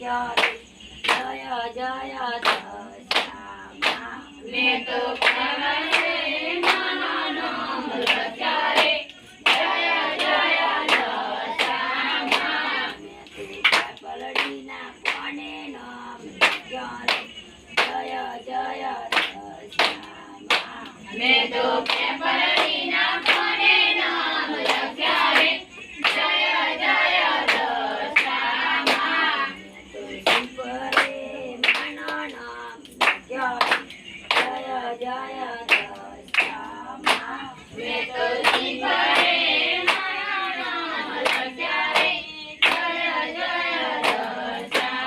ક્યારે જય જય દશામાં મેં તો ક્યારે નાના નામ લખ્યા રે જય જય દશામાં મેં તો પલડીના કોને નામ ક્યારે જય જય દશામાં મેં તો